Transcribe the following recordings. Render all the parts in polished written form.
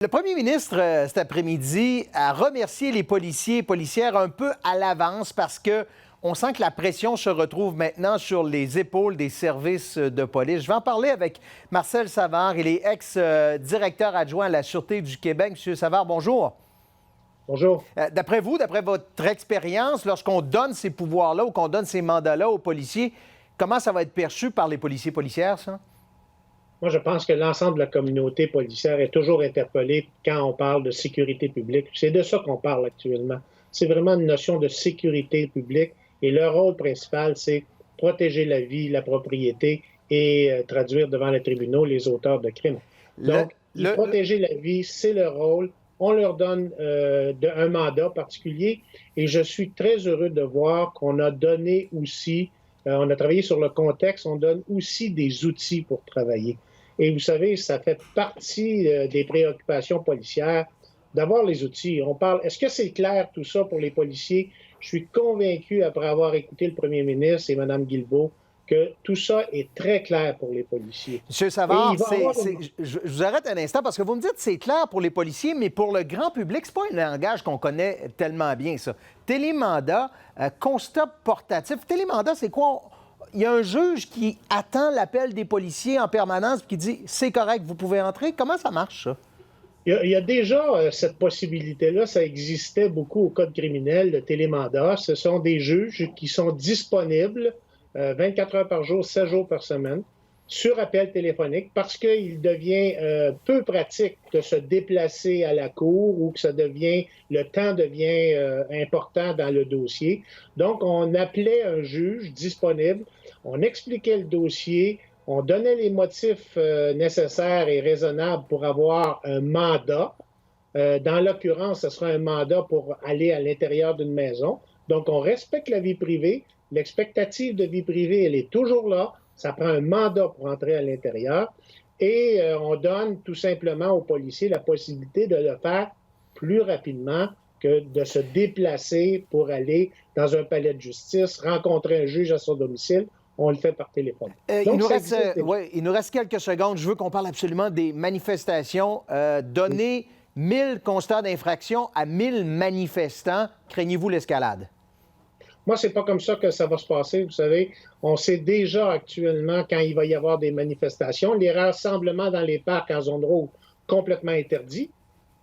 Le premier ministre, cet après-midi, a remercié les policiers et policières un peu à l'avance parce que on sent que la pression se retrouve maintenant sur les épaules des services de police. Je vais en parler avec Marcel Savard. Il est ex-directeur adjoint à la Sûreté du Québec. Monsieur Savard, bonjour. Bonjour. D'après vous, d'après votre expérience, lorsqu'on donne ces pouvoirs-là ou qu'on donne ces mandats-là aux policiers, comment ça va être perçu par les policiers et policières, ça? Moi, je pense que l'ensemble de la communauté policière est toujours interpellée quand on parle de sécurité publique. C'est de ça qu'on parle actuellement. C'est vraiment une notion de sécurité publique et leur rôle principal, c'est protéger la vie, la propriété et traduire devant les tribunaux les auteurs de crimes. Donc, protéger la vie, c'est leur rôle. On leur donne un mandat particulier et je suis très heureux de voir qu'on a donné aussi, on a travaillé sur le contexte, on donne aussi des outils pour travailler. Et vous savez, ça fait partie des préoccupations policières d'avoir les outils. On parle, est-ce que c'est clair tout ça pour les policiers? Je suis convaincu, après avoir écouté le premier ministre et Mme Guilbeault, que tout ça est très clair pour les policiers. Monsieur Savard, je vous arrête un instant parce que vous me dites que c'est clair pour les policiers, mais pour le grand public, c'est pas un langage qu'on connaît tellement bien, ça. Télémandat, constat portatif. Télémandat, c'est quoi? Il y a un juge qui attend l'appel des policiers en permanence et qui dit « c'est correct, vous pouvez entrer ». Comment ça marche, ça? Il y a déjà cette possibilité-là. Ça existait beaucoup au Code criminel, le télémandat. Ce sont des juges qui sont disponibles 24 heures par jour, 7 jours par semaine, sur appel téléphonique, parce qu'il devient peu pratique de se déplacer à la cour ou que le temps devient important dans le dossier. Donc, on appelait un juge disponible, on expliquait le dossier, on donnait les motifs nécessaires et raisonnables pour avoir un mandat. Dans l'occurrence, ce sera un mandat pour aller à l'intérieur d'une maison. Donc, on respecte la vie privée. L'expectative de vie privée, elle est toujours là. Ça prend un mandat pour entrer à l'intérieur. Et on donne tout simplement aux policiers la possibilité de le faire plus rapidement que de se déplacer pour aller dans un palais de justice, rencontrer un juge à son domicile. On le fait par téléphone. Il nous reste quelques secondes. Je veux qu'on parle absolument des manifestations. Donner 1000 constats d'infraction à 1000 manifestants, craignez-vous l'escalade? Moi, c'est pas comme ça que ça va se passer. Vous savez, on sait déjà actuellement quand il va y avoir des manifestations. Les rassemblements dans les parcs en zone rouge, complètement interdits.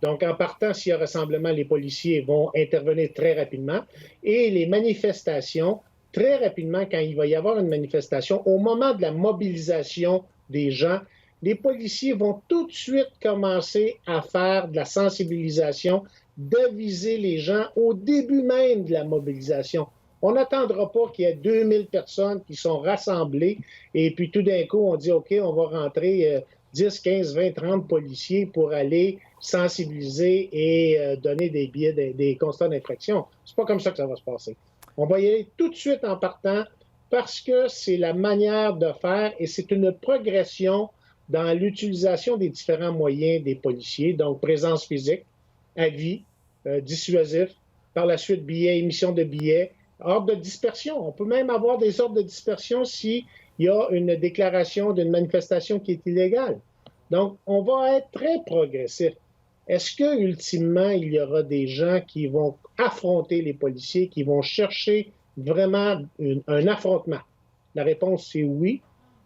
Donc, en partant, s'il y a rassemblement, les policiers vont intervenir très rapidement. Et les manifestations, très rapidement, quand il va y avoir une manifestation, au moment de la mobilisation des gens, les policiers vont tout de suite commencer à faire de la sensibilisation, d'aviser les gens au début même de la mobilisation. On n'attendra pas qu'il y ait 2000 personnes qui sont rassemblées et puis tout d'un coup, on dit, OK, on va rentrer 10, 15, 20, 30 policiers pour aller sensibiliser et donner des billets, des constats d'infraction. C'est pas comme ça que ça va se passer. On va y aller tout de suite en partant parce que c'est la manière de faire et c'est une progression dans l'utilisation des différents moyens des policiers, donc présence physique, avis, dissuasif, par la suite billets, émission de billets, ordre de dispersion. On peut même avoir des ordres de dispersion s'il y a une déclaration d'une manifestation qui est illégale. Donc, on va être très progressif. Est-ce que, ultimement, il y aura des gens qui vont affronter les policiers, qui vont chercher vraiment un affrontement? La réponse, c'est oui,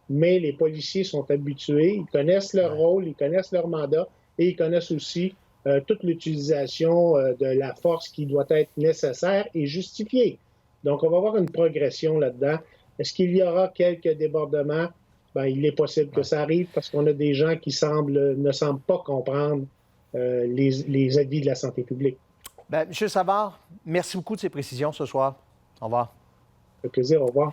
mais les policiers sont habitués, ils connaissent leur rôle, ils connaissent leur mandat et ils connaissent aussi toute l'utilisation de la force qui doit être nécessaire et justifiée. Donc, on va avoir une progression là-dedans. Est-ce qu'il y aura quelques débordements? Bien, il est possible que ça arrive parce qu'on a des gens qui ne semblent pas comprendre les avis de la santé publique. Bien, M. Savard, merci beaucoup de ces précisions ce soir. Au revoir. Ça fait plaisir, au revoir.